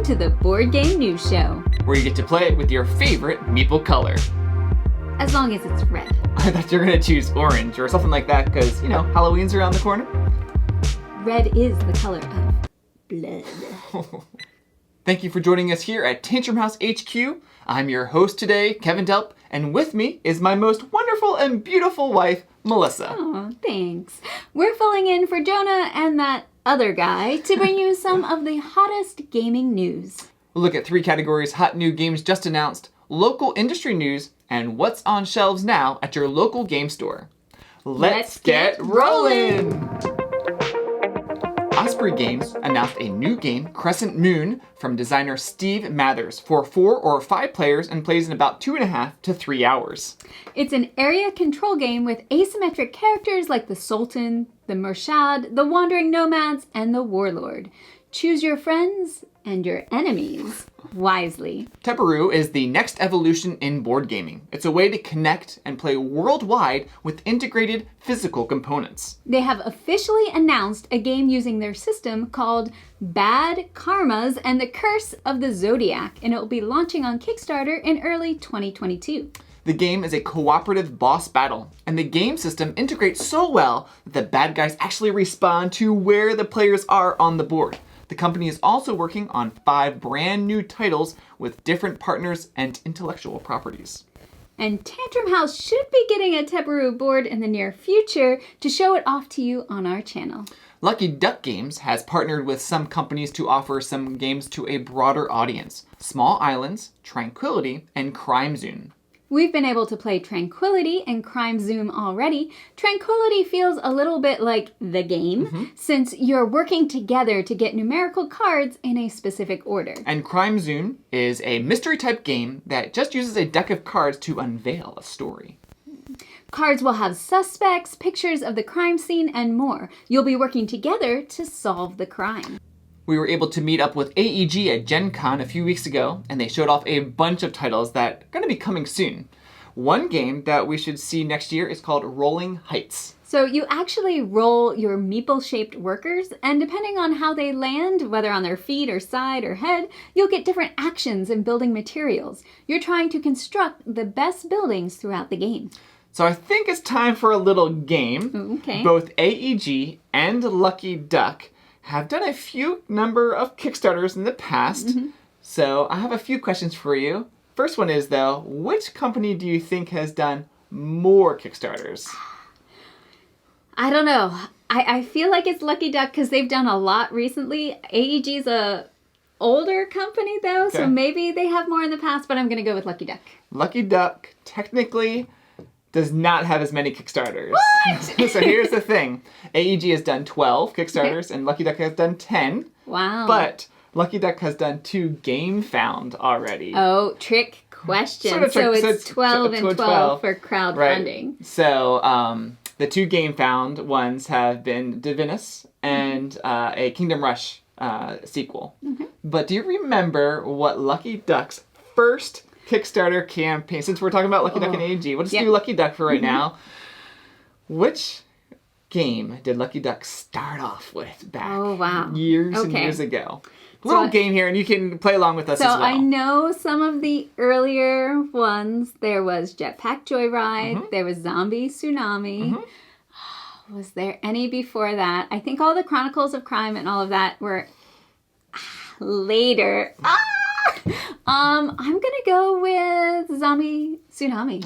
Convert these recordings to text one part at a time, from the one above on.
to the Board Game News Show, where you get to play with your favorite meeple color. as long as it's red. I thought you were going to choose orange or something like that because, Halloween's around the corner. Red is the color of blood. Thank you for joining us here at Tantrum House HQ. I'm your host today, Kevin Delp, and with me is my most wonderful and beautiful wife, Melissa. Oh, thanks. We're filling in for Jonah and that other guy to bring you some of the hottest gaming news. We'll look at 3 categories: hot new games just announced, local industry news, and what's on shelves now at your local game store. Let's get rolling! Osprey Games announced a new game, Crescent Moon, from designer Steve Mathers for 4 or 5 players and plays in about 2.5 to 3 hours. It's an area control game with asymmetric characters like the Sultan, the Murshad, the Wandering Nomads, and the Warlord. Choose your friends and your enemies wisely. Teburu is the next evolution in board gaming. It's a way to connect and play worldwide with integrated physical components. They have officially announced a game using their system called Bad Karmas and the Curse of the Zodiac, and it will be launching on Kickstarter in early 2022. The game is a cooperative boss battle, and the game system integrates so well that the bad guys actually respond to where the players are on the board. The company is also working on 5 brand new titles with different partners and intellectual properties. And Tantrum House should be getting a Teburu board in the near future to show it off to you on our channel. Lucky Duck Games has partnered with some companies to offer some games to a broader audience: Small Islands, Tranquility, and Crime Zone. We've been able to play Tranquility and Crime Zoom already. Tranquility feels a little bit like the game, since you're working together to get numerical cards in a specific order. And Crime Zone is a mystery type game that just uses a deck of cards to unveil a story. Cards will have suspects, pictures of the crime scene, and more. You'll be working together to solve the crime. We were able to meet up with AEG at Gen Con a few weeks ago, and they showed off a bunch of titles that are going to be coming soon. One game that we should see next year is called Rolling Heights. So you actually roll your meeple-shaped workers, and depending on how they land, whether on their feet or side or head, you'll get different actions and building materials. You're trying to construct the best buildings throughout the game. So I think it's time for a little game. Okay. Both AEG and Lucky Duck have done a few number of Kickstarters in the past. So I have a few questions for you. First one is, though, which company do you think has done more Kickstarters? I don't know. I feel like it's Lucky Duck because they've done a lot recently. AEG's a older company, though, so maybe they have more in the past, but I'm going to go with Lucky Duck. Lucky Duck technically does not have as many Kickstarters. What? So here's the thing. AEG has done 12 Kickstarters, and Lucky Duck has done 10. Wow. But Lucky Duck has done 2 Game Found already. Oh, trick question. Sort of trick, so it's 12 and 12 for crowdfunding. Right. So the 2 Game Found ones have been Divinus and a Kingdom Rush sequel. But do you remember what Lucky Duck's first Kickstarter campaign, since we're talking about Lucky Duck and AEG, we'll just do Lucky Duck for right now. Which game did Lucky Duck start off with back years and years ago? Little game here, and you can play along with us as well. So I know some of the earlier ones. There was Jetpack Joyride. There was Zombie Tsunami. Was there any before that? I think all the Chronicles of Crime and all of that were later. I'm gonna go with Zombie Tsunami.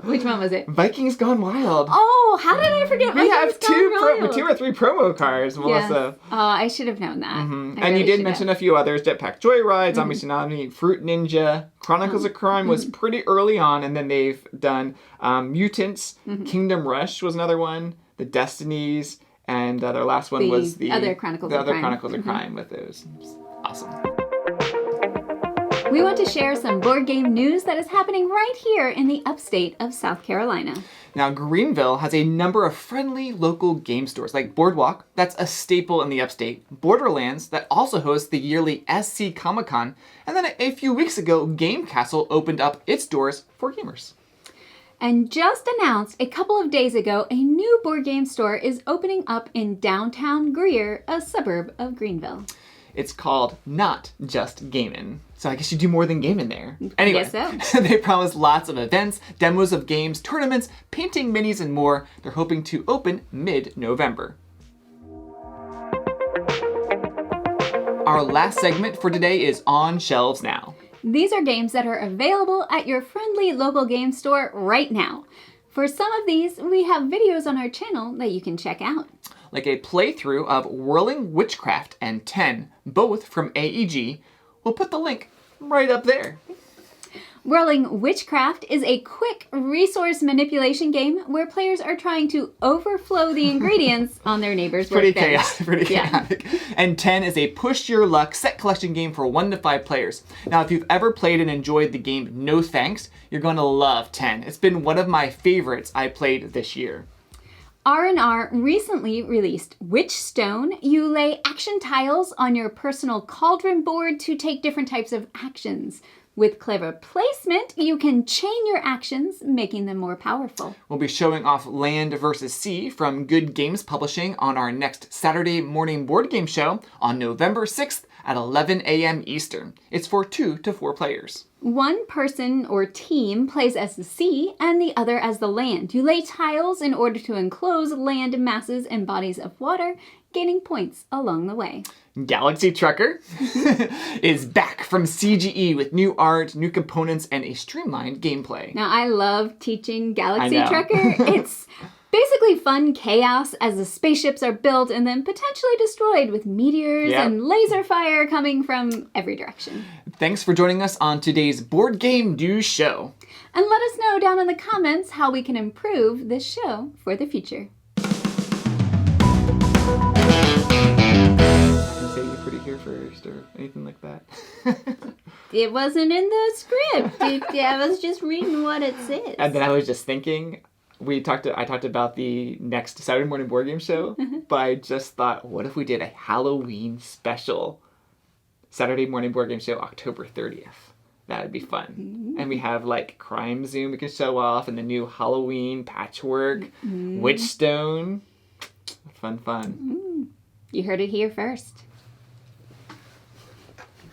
Which one was it? Vikings Gone Wild. Oh, how did I forget We Vikings have two or three promo cards, Melissa. Yes. Oh, I should have known that. And you did mention a few others: Jetpack Joyride, Zombie Tsunami, Fruit Ninja, Chronicles of Crime was pretty early on, and then they've done Mutants, Kingdom Rush was another one, the Destinies, and their last one was the other Chronicles of Crime. Chronicles of Crime with those. Awesome. We want to share some board game news that is happening right here in the upstate of South Carolina. Now, Greenville has a number of friendly local game stores, like Boardwalk, that's a staple in the upstate, Borderlands, that also hosts the yearly SC Comic-Con, and then a few weeks ago, Game Castle opened up its doors for gamers. And just announced a couple of days ago, a new board game store is opening up in downtown Greer, a suburb of Greenville. It's called Not Just Gamin'. So I guess you do more than gaming there. Anyway, Guess so. They promise lots of events, demos of games, tournaments, painting minis, and more. They're hoping to open mid-November. Our last segment for today is On Shelves Now. These are games that are available at your friendly local game store right now. For some of these, we have videos on our channel that you can check out. Like a playthrough of Whirling Witchcraft and 10, both from AEG. We'll put the link right up there. Whirling Witchcraft is a quick resource manipulation game where players are trying to overflow the ingredients on their neighbor's workbench. Pretty chaotic. And 10 is a push your luck set collection game for 1 to 5 players. Now, if you've ever played and enjoyed the game No Thanks, you're going to love 10. It's been one of my favorites I played this year. R&R recently released Witchstone. You lay action tiles on your personal cauldron board to take different types of actions. With clever placement, you can chain your actions, making them more powerful. We'll be showing off Land vs. Sea from Good Games Publishing on our next Saturday morning board game show on November 6th at 11 a.m. Eastern. It's for 2 to 4 players. One person or team plays as the sea and the other as the land. You lay tiles in order to enclose land masses and bodies of water, gaining points along the way. Galaxy Trucker is back from CGE with new art, new components, and a streamlined gameplay. Now, I love teaching Galaxy Trucker. It's basically fun chaos as the spaceships are built and then potentially destroyed with meteors and laser fire coming from every direction. Thanks for joining us on today's Board Game News Show. And let us know down in the comments how we can improve this show for the future. Say you put it here first or anything like that. It wasn't in the script. I was just reading what it says. And then I was just thinking, I talked about the next Saturday morning board game show, but I just thought, what if we did a Halloween special Saturday morning board game show October 30th? That would be fun. Mm-hmm. And we have like Crime Zoom we can show off and the new Halloween patchwork, Witchstone. Fun. You heard it here first.